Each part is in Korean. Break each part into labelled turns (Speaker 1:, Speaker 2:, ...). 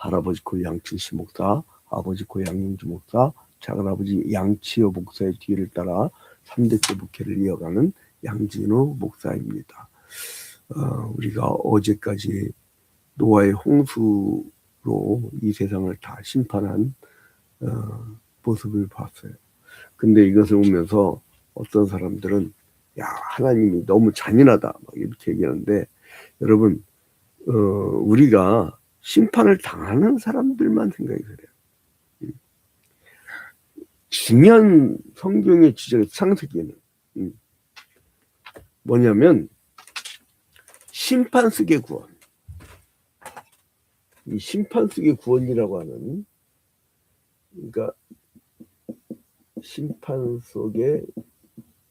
Speaker 1: 할아버지 고 양춘식 목사, 아버지 고 양용주 목사, 작은아버지 양치호 목사의 뒤를 따라 3대째 목회를 이어가는 양진호 목사입니다. 우리가 어제까지 노아의 홍수로 이 세상을 다 심판한 모습을 봤어요. 근데 이것을 보면서 어떤 사람들은 야, 하나님이 너무 잔인하다 막 이렇게 얘기하는데, 여러분 우리가 심판을 당하는 사람들만 생각이 그래요. 중요한 성경의 주제가 창세기에는 뭐냐면 심판 속의 구원. 이 심판 속의 구원이라고 하는, 그러니까 심판 속의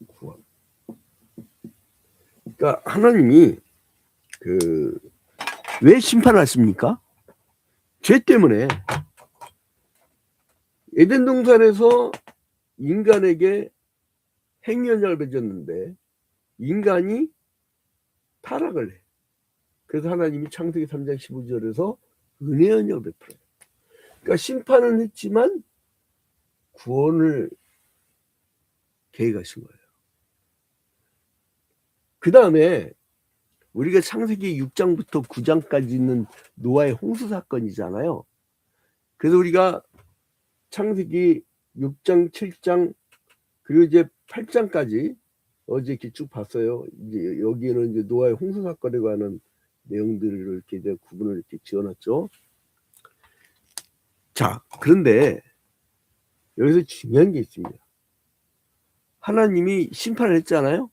Speaker 1: 구원. 그러니까 하나님이 왜 심판하십니까? 죄 때문에. 에덴 동산에서 인간에게 행위언약을 맺었는데 인간이 타락을 해. 그래서 하나님이 창세기 3장 15절에서 은혜언약을 베풀어요. 그러니까 심판은 했지만 구원을 계획하신 거예요. 그 다음에 우리가 창세기 6장부터 9장까지 있는 노아의 홍수 사건이잖아요. 그래서 우리가 창세기 6장, 7장, 그리고 이제 8장까지 어제 이렇게 쭉 봤어요. 이제 여기에는 이제 노아의 홍수 사건에 관한 내용들을 이렇게 이제 구분을 이렇게 지어놨죠. 자, 그런데 여기서 중요한 게 있습니다. 하나님이 심판을 했잖아요.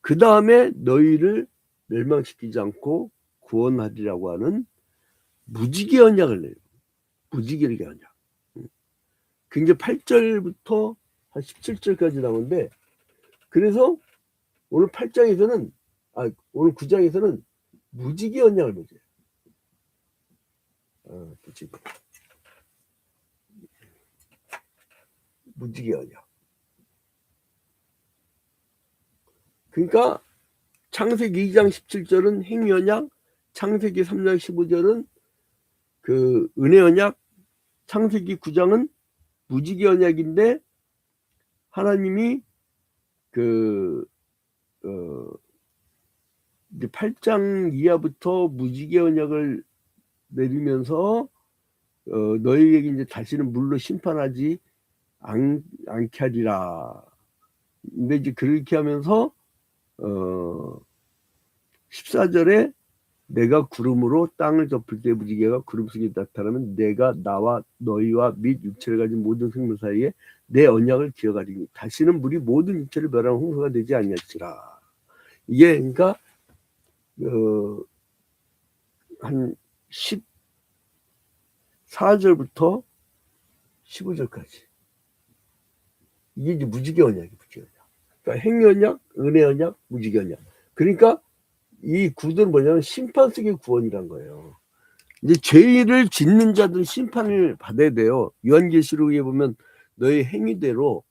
Speaker 1: 그 다음에 너희를 멸망시키지 않고 구원하리라고 하는 무지개 언약을 내요. 무지개 언약. 그게 8절부터 한 17절까지 나오는데, 그래서 오늘 8장에서는 오늘 9장에서는 무지개 언약을 맺어요. 무지개 언약. 그러니까 창세기 2장 17절은 행위 언약, 창세기 3장 15절은 그 은혜 언약, 창세기 9장은 무지개 언약인데, 하나님이 이제 8장 이하부터 무지개 언약을 내리면서 너희에게 이제 다시는 물로 심판하지 않게 하리라. 근데 이제 그렇게 하면서 14절에 내가 구름으로 땅을 덮을 때 무지개가 구름 속에 나타나면 내가 나와 너희와 및 육체를 가진 모든 생물 사이에 내 언약을 기억하리니 다시는 물이 모든 육체를 멸하는 홍수가 되지 아니할지라. 이게 그러니까 한 14절부터 15절까지 이게 이제 무지개 언약이 무지개 언약. 그러니까 행위 언약, 은혜 언약, 무지개 언약. 그러니까 이 구도는 뭐냐면 심판 속의 구원이란 거예요. 이제 죄를 짓는 자들은 심판을 받아야 돼요. 요한계시록에 보면 너의 행위대로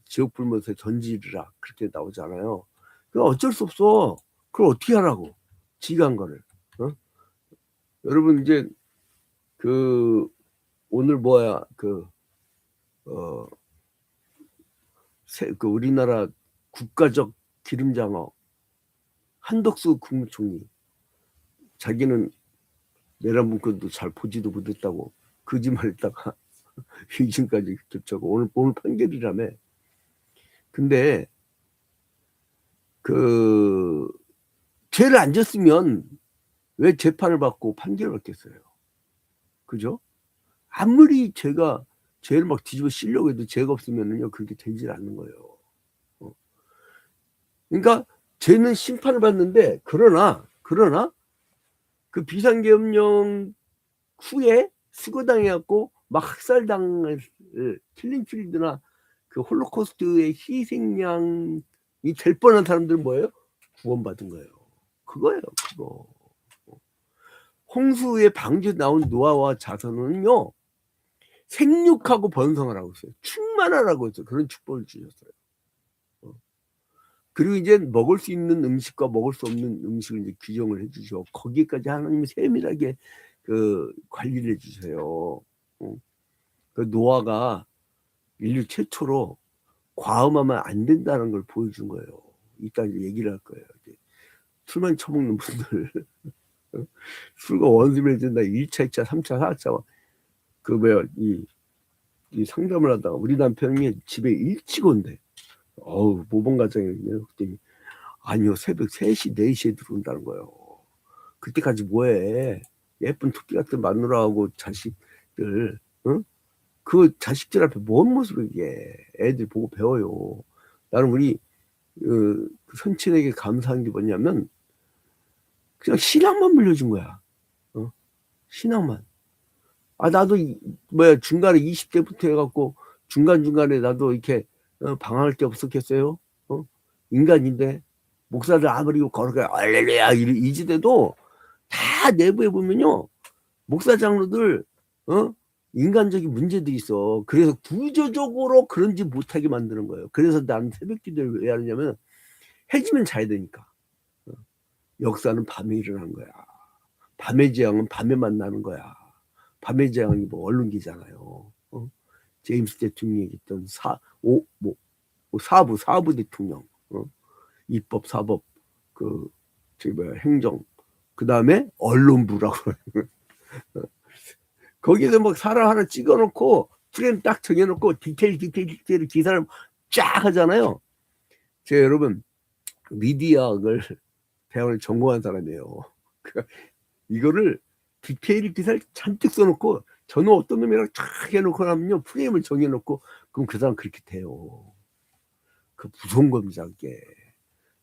Speaker 1: 지옥 불못에 던지리라 그렇게 나오잖아요. 그 어쩔 수 없어. 그걸 어떻게 하라고? 지가 한 거를. 여러분 이제 오늘 우리나라 국가적 기름장어 한덕수 국무총리, 자기는 내란 문건도 잘 보지도 못했다고 거짓말했다가 유진까지 겹쳐고 오늘 판결이라며. 근데 죄를 안 졌으면 왜 재판을 받고 판결을 받겠어요? 그죠? 아무리 죄를 막 뒤집어 씌려고 해도 죄가 없으면요 그렇게 되질 않는 거예요. 그러니까 죄는 심판을 받는데, 그러나 그 비상계엄령 후에 수거당해갖고 막 학살당을 킬링필드나 그 홀로코스트의 희생양이 될 뻔한 사람들은 뭐예요? 구원받은 거예요. 그거예요. 그거. 홍수의 방주에 나온 노아와 자손은요 생육하고 번성을 하고 있어요. 충만하라고 했어요. 그런 축복을 주셨어요. 그리고 이제 먹을 수 있는 음식과 먹을 수 없는 음식을 이제 규정을 해주죠. 거기까지 하나님이 세밀하게 그 관리를 해주세요. 그 노아가 인류 최초로 과음하면 안 된다는 걸 보여준 거예요. 이따 이제 얘기를 할 거예요. 이제 술만 처먹는 분들, 술과 원수 맺은다 1차, 2차, 3차, 4차, 그 뭐야, 이 상담을 하다가 우리 남편이 집에 일찍 온대. 어우, 모범가정이네요. 그랬더니 아니요, 새벽 3시, 4시에 들어온다는 거예요. 그때까지 뭐해? 예쁜 토끼 같은 마누라하고 자식들, 응? 그 자식들 앞에 뭔 모습을 이게 애들 보고 배워요. 나는 우리 그 선친에게 감사한 게 뭐냐면 그냥 신앙만 물려준 거야. 신앙만. 아, 나도 뭐야 중간에 20대부터 해갖고 중간중간에 나도 이렇게 방황할 게 없었겠어요? 인간인데 목사들 아무리 걸어가 알렐루야 이지대도 다 내부에 보면요 목사 장로들 인간적인 문제들이 있어. 그래서 구조적으로 그런지 못하게 만드는 거예요. 그래서 나는 새벽 기도를 왜 하느냐면 해지면 자야 되니까. 역사는 밤에 일어난 거야. 밤의 재앙은 밤에 만나는 거야. 밤의 재앙이 뭐 언론기잖아요. 제임스 대통령이 얘기했던 사부 대통령, 입법, 사법, 저기 뭐야 행정, 그 다음에 언론부라고. 거기서 뭐 사람 하나 찍어놓고 프레임 딱 정해놓고 디테일 기사를 쫙 하잖아요. 제가 여러분 미디어학을 대학을 전공한 사람이에요. 이거를 디테일 기사를 잔뜩 써놓고 저는 어떤 놈이랑 쫙 해놓고 나면요 프레임을 정해놓고 그럼 그 사람 그렇게 돼요. 그 무서운 겁니다. 그게.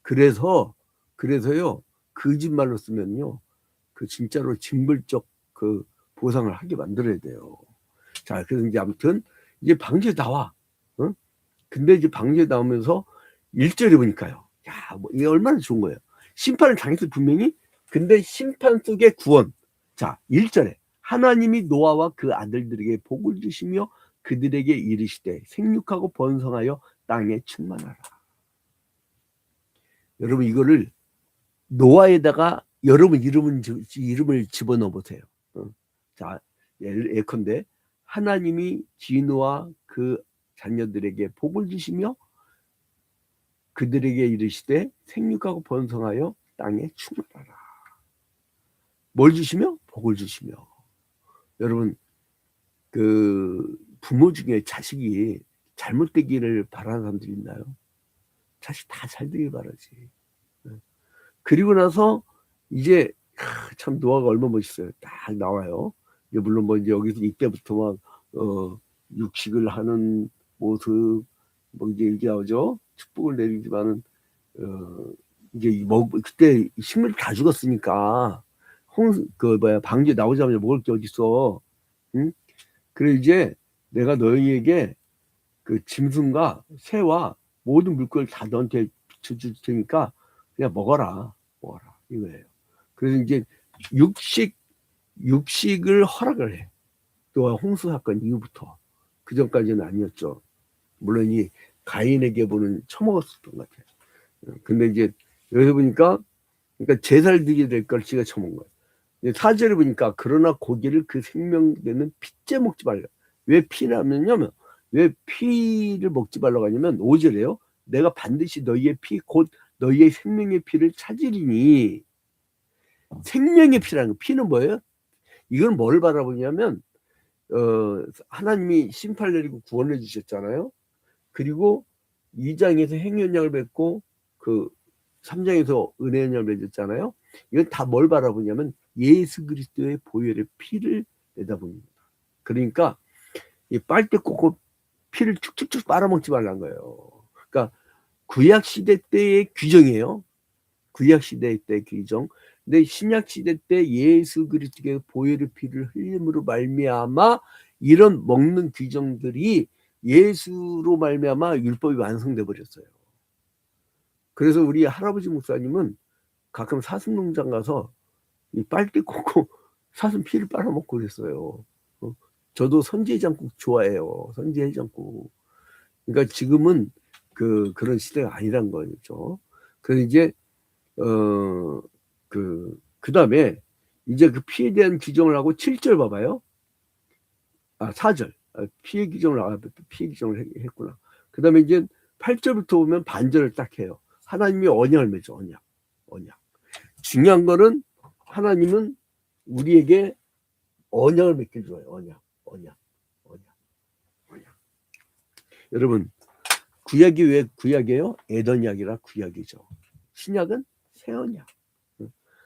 Speaker 1: 그래서요 거짓말로 쓰면요 그 진짜로 징벌적 그 보상을 하게 만들어야 돼요. 자, 그래서 이제 아무튼 이제 방주에 나와. 근데 이제 방주에 나오면서 1절에 보니까요. 야, 뭐 이게 얼마나 좋은 거예요. 심판을 당했을 분명히. 근데 심판 속의 구원. 자, 1절에 하나님이 노아와 그 아들들에게 복을 주시며 그들에게 이르시되 생육하고 번성하여 땅에 충만하라. 여러분 이거를 노아에다가 여러분 이름을 집어넣어 보세요. 자, 예컨대 하나님이 진노와 그 자녀들에게 복을 주시며 그들에게 이르시되 생육하고 번성하여 땅에 충만하라. 뭘 주시며? 복을 주시며. 여러분 그 부모 중에 자식이 잘못되기를 바라는 사람들이 있나요? 자식 다 잘 되길 바라지. 그리고 나서 이제 참 노아가 얼마나 멋있어요. 딱 나와요. 물론 뭐 이제 여기서 이때부터 막 육식을 하는 모습 뭐 이제 얘기하죠. 축복을 내리지만은 이제 그때 식물이 다 죽었으니까 방주에 나오자마자 먹을 게 어딨어. 응? 그래 이제 내가 너희에게 그 짐승과 새와 모든 물건을 다 너한테 비춰줄 테니까 그냥 먹어라 이거예요. 그래서 이제 육식을 허락을 해. 또 홍수 사건 이후부터. 그 전까지는 아니었죠. 물론 이 가인에게 보는 처먹었었던 것 같아요. 근데 이제 여기서 보니까 그러니까 제사를 드리게 될 걸 지가 처먹은 거예요. 4절에 보니까 그러나 고기를 그 생명되는 피째 먹지 말라. 왜 피라면요? 왜 피를 먹지 말라고 하냐면 5절에요. 내가 반드시 너희의 피 곧 너희의 생명의 피를 찾으리니. 생명의 피라는 거. 피는 뭐예요? 이건 뭘 바라보냐면 하나님이 심판을 내리고 구원해 주셨잖아요. 그리고 2장에서 행위언약을 맺고 그 3장에서 은혜언약을 맺었잖아요. 이건 다 뭘 바라보냐면 예수 그리스도의 보혈의 피를 내다봅니다. 그러니까 이 빨대 꽂고 피를 축축축 빨아먹지 말라는 거예요. 그러니까 구약 시대 때의 규정이에요. 구약 시대 때의 규정. 근데 신약 시대 때 예수 그리스도의 보혈의 피를 흘림으로 말미암아 이런 먹는 규정들이 예수로 말미암아 율법이 완성돼 버렸어요. 그래서 우리 할아버지 목사님은 가끔 사슴농장 가서 이 빨대 꽂고 사슴 피를 빨아먹고 그랬어요. 저도 선지해장국 좋아해요. 선지해장국. 그러니까 지금은 그런 시대가 아니란 거죠. 그래서 이제 그 다음에 이제 그 피해에 대한 규정을 하고 7절 봐봐요. 4절. 피해 규정을 피해 규정을 했구나. 그 다음에 이제 8절부터 보면 반절을 딱 해요. 하나님이 언약을 맺어. 언약. 중요한 거는 하나님은 우리에게 언약을 맺길 좋아해요. 언약. 여러분, 구약이 왜 구약이에요? 에덴약이라 구약이죠. 신약은 새 언약.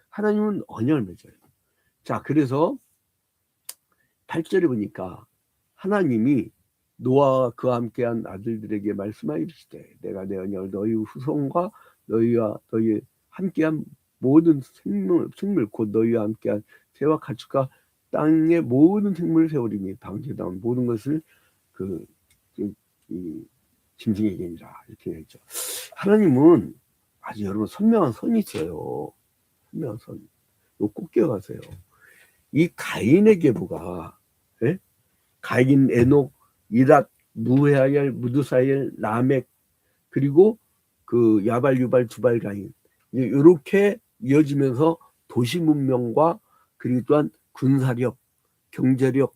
Speaker 1: 하나님은 언약을 맺어요. 자, 그래서 8절에 보니까 하나님이 노아와 그와 함께한 아들들에게 말씀하여 이르시되 내가 내 언약을 너희 후손과 너희와 너희 함께한 모든 생물 곧 너희와 함께한 새와 가축과 땅의 모든 생물을 세우리니 방주에 나온 모든 것을 짐승에게니라 이렇게 했죠. 하나님은 아주 여러분 선명한 선이 있어요. 선명한 선. 이거 꼭 기억하세요. 이 가인의 계보가 가인, 에녹, 이랏, 무헤아엘, 무드사엘, 라멕 그리고 그 야발, 유발, 두발, 가인 이렇게 이어지면서 도시 문명과 그리고 또한 군사력, 경제력,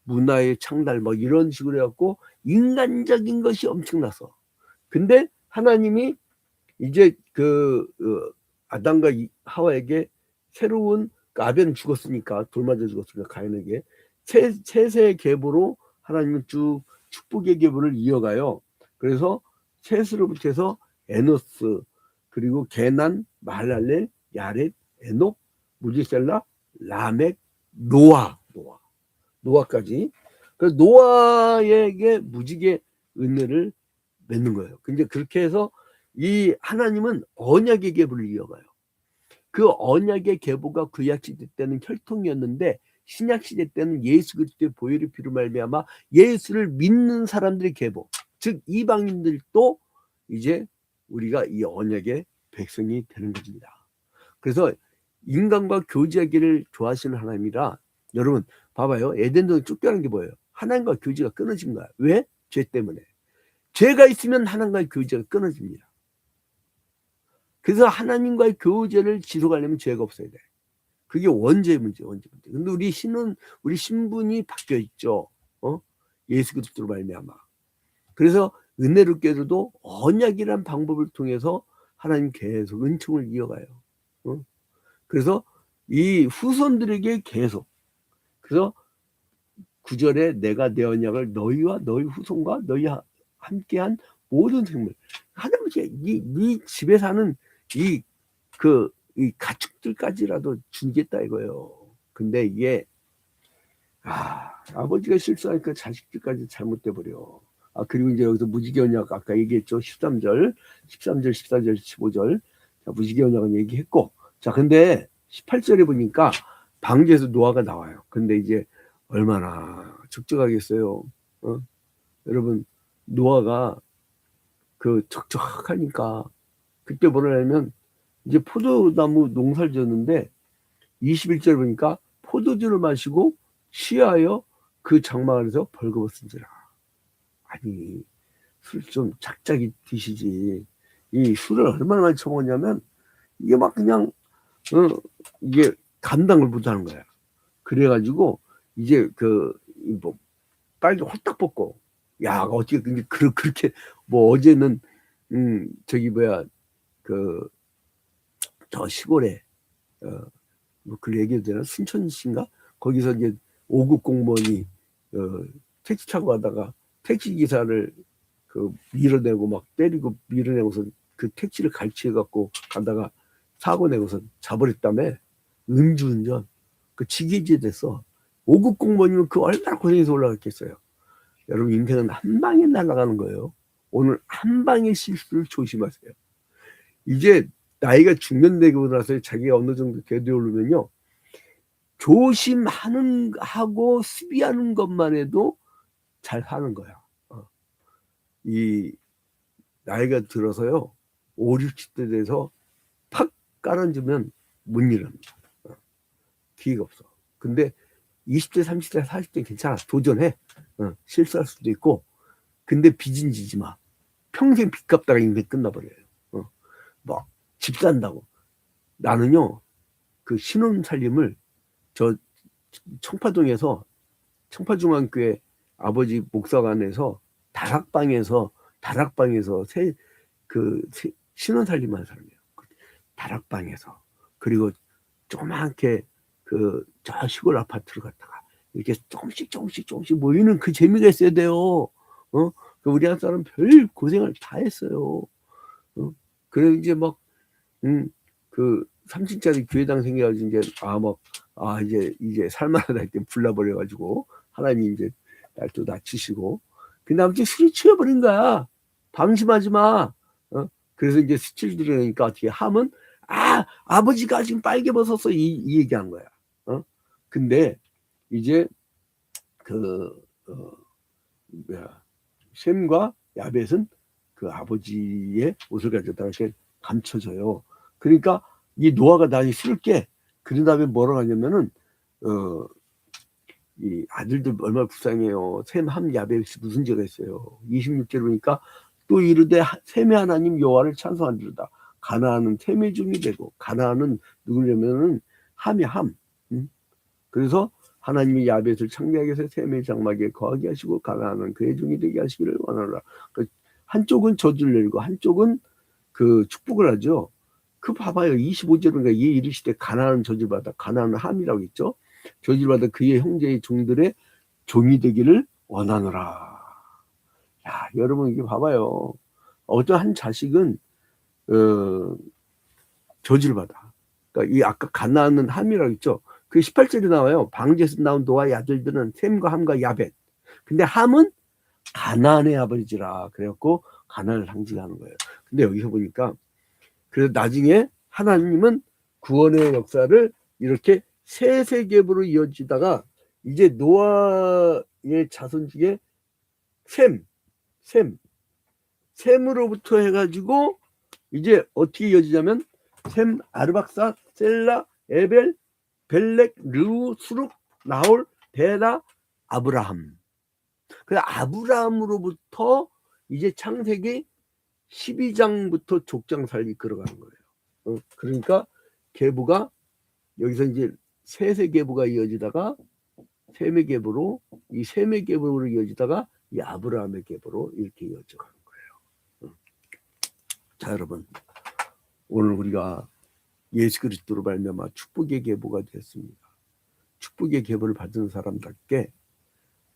Speaker 1: 문화의 창달 뭐 이런 식으로 해갖고 인간적인 것이 엄청나서 근데 하나님이 이제 아담과 하와에게 새로운 아벨은 죽었으니까 돌 맞아 죽었으니까 가인에게 셋의 계보로 하나님은 쭉 축복의 계보를 이어가요. 그래서 셋으로부터 해서 에노스 그리고 게난, 마할랄렐, 야렛, 에녹, 무디셀라, 라멕, 노아까지. 그래서 노아에게 무지개 은혜를 맺는 거예요. 근데 그렇게 해서 이 하나님은 언약의 계보를 이어가요. 그 언약의 계보가 구약시대 때는 혈통이었는데 신약시대 때는 예수 그리스도의 보혈의 피로 말미암아 예수를 믿는 사람들의 계보, 즉 이방인들도 이제 우리가 이 언약의 백성이 되는 것입니다. 그래서 인간과 교제하기를 좋아하시는 하나님이라 여러분 봐봐요. 에덴동에 쫓겨난 게 뭐예요? 하나님과 교제가 끊어진 거야. 왜? 죄 때문에. 죄가 있으면 하나님과의 교제가 끊어집니다. 그래서 하나님과의 교제를 지속하려면 죄가 없어야 돼. 그게 원죄의 문제. 근데 우리 신분이 바뀌어 있죠. 예수 그리스도로 말미암아. 그래서 은혜롭게도 언약이란 방법을 통해서 하나님 계속 은총을 이어가요. 그래서 이 후손들에게 계속. 그래서 9절에 내가 내 언약을 너희와 너희 후손과 너희 함께한 모든 생물. 하나님께 이 집에 사는 이 가축들까지라도 주겠다 이거예요. 근데 이게 아버지가 실수하니까 자식들까지 잘못돼 버려. 그리고 이제 여기서 무지개 언약 아까 얘기했죠. 13절, 14절, 15절. 자, 무지개 언약은 얘기했고. 자, 근데 18절에 보니까 방주에서 노아가 나와요. 근데 이제 얼마나 적적하겠어요. 여러분 노아가 적적하니까 그때 뭐냐면 이제 포도나무 농사를 지었는데 21절 보니까 포도주를 마시고 취하여 그 장막 안에서 벌거벗은지라. 아니 술 좀 작작이 드시지. 이 술을 얼마나 많이 처먹었냐면 이게 막 그냥 이게 감당을 못하는 거야. 그래가지고 이제 빨리 홀딱 벗고 야 어떻게 그렇게 어제는 저 시골에 그 얘기해도 되나 순천시인가 거기서 이제 5급 공무원이 택시 타고 가다가 택시 기사를 밀어내고 막 때리고 밀어내고서 그 택시를 갈취해 갖고 가다가 사고 내고서 잡아버렸다며. 음주운전 지게지 됐어. 5급 공무원이면 얼마나 고생해서 올라갔겠어요. 여러분 인생은 한 방에 날아가는 거예요. 오늘 한 방의 실수를 조심하세요. 이제 나이가 중년되고 나서 자기가 어느 정도 되돌면요 조심하고 수비하는 것만 해도 잘 사는 거야. 이 나이가 들어서요 5, 60대 돼서 팍 깔아주면 못 일어납니다. 기회가 없어. 근데 20대, 30대, 40대 괜찮아. 도전해. 실수할 수도 있고. 근데 빚은 지지 마. 평생 빚 갚다가 인생 끝나버려요. 집 산다고. 나는요, 그 신혼살림을 저 청파동에서 청파중앙교회 아버지 목사관에서 다락방에서 신혼살림한 사람이에요. 다락방에서. 그리고 조그맣게 저 시골 아파트를 갔다가 이렇게 조금씩 모이는 그 재미가 있어야 돼요. 우리 한 사람 별 고생을 다 했어요. 그래 이제 막 그 3층짜리 교회당 생겨가지고 이제 살만하다 할 때 불나버려가지고 하나님 이제 날 또 낮추시고 근데 아무튼 술이 취해버린 거야. 방심하지 마. 그래서 이제 스칠 들으니까 어떻게 하면 아버지가 지금 빨개 벗었어 이 얘기한 거야. 근데 이제 셈과 야벳은 그 아버지의 옷을 가져다가 이렇게 감춰줘요. 그러니까 이 노아가 나중에 싫을게. 그런 다음에 뭐라고 하냐면은 이 아들들 얼마나 불쌍해요. 셈, 함, 야벳이 무슨 죄가 있어요. 26절에 보니까 또 이르되 셈의 하나님 여호와를 찬송하리로다. 가나안은 셈의 종이 되고 가나안은 누구냐면은 함이 함. 그래서 하나님이 야벳을 창대하게 해서 셈의 장막에 거하게 하시고 가나안은 그의 종이 되게 하시기를 원하노라. 한쪽은 저주를 내리고 한쪽은 그 축복을 하죠. 봐봐요. 25절인가 얘 이르시되 가나안은 저주를 받아. 가나안은 함이라고 했죠. 저주를 받아 그의 형제의 종들의 종이 되기를 원하노라. 야, 여러분 이게 봐봐요. 어떤 한 자식은 저주를 받아. 그러니까 이 아까 가나안은 함이라고 했죠. 그 18절에 나와요. 방주에서 나온 노아의 아들들은 셈과 함과 야벳. 근데 함은 가나안의 아버지라. 그래갖고 가나안을 상징하는 거예요. 근데 여기서 보니까 그래서 나중에 하나님은 구원의 역사를 이렇게 세 계보로 이어지다가 이제 노아의 자손 중에 셈으로부터 해가지고 이제 어떻게 이어지냐면 셈, 아르박사, 셀라, 에벨, 벨렉, 르우, 수룩, 나홀, 데라, 아브라함. 그 아브라함으로부터 이제 창세기 12장부터 족장 살기 걸어가는 거예요. 그러니까 계보가 여기서 이제 셋의 계보가 이어지다가 셈의 계보로 이 셈의 계보로 이어지다가 이 아브라함의 계보로 이렇게 이어져가는 거예요. 자, 여러분 오늘 우리가 예수 그리스도로 말미암아 축복의 계보가 되었습니다. 축복의 계보를 받은 사람답게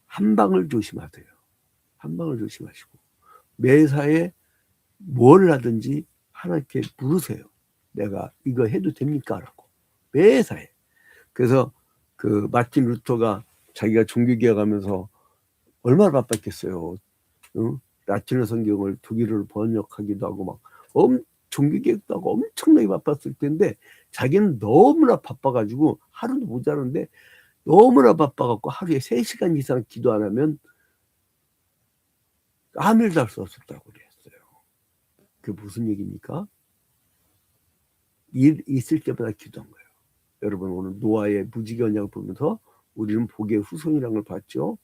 Speaker 1: 한 방을 조심하세요. 한 방을 조심하시고 매사에 뭘 하든지 하나님께 물으세요. 내가 이거 해도 됩니까? 라고. 매사에. 그래서 그 마틴 루터가 자기가 종교개혁하면서 얼마나 바빴겠어요. 라틴어 성경을 독일어로 번역하기도 하고 막 종교개혁도 하고 엄청나게 바빴을 텐데 자기는 너무나 바빠가지고 하루도 모자란데 너무나 바빠갖고 하루에 3시간 이상 기도 안 하면 아무 일도 할 수 없었다고 그랬어요. 그게 무슨 얘기입니까? 일 있을 때마다 기도한 거예요. 여러분 오늘 노아의 무지개 언약을 보면서 우리는 복의 후손이라는 걸 봤죠.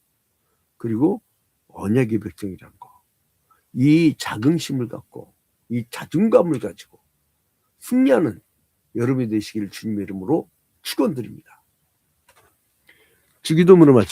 Speaker 1: 그리고 언약의 백성이라는 거. 이 자긍심을 갖고 이 자존감을 가지고 승리하는 여러분이 되시기를 주님의 이름으로 축원드립니다. 주기도문을 마치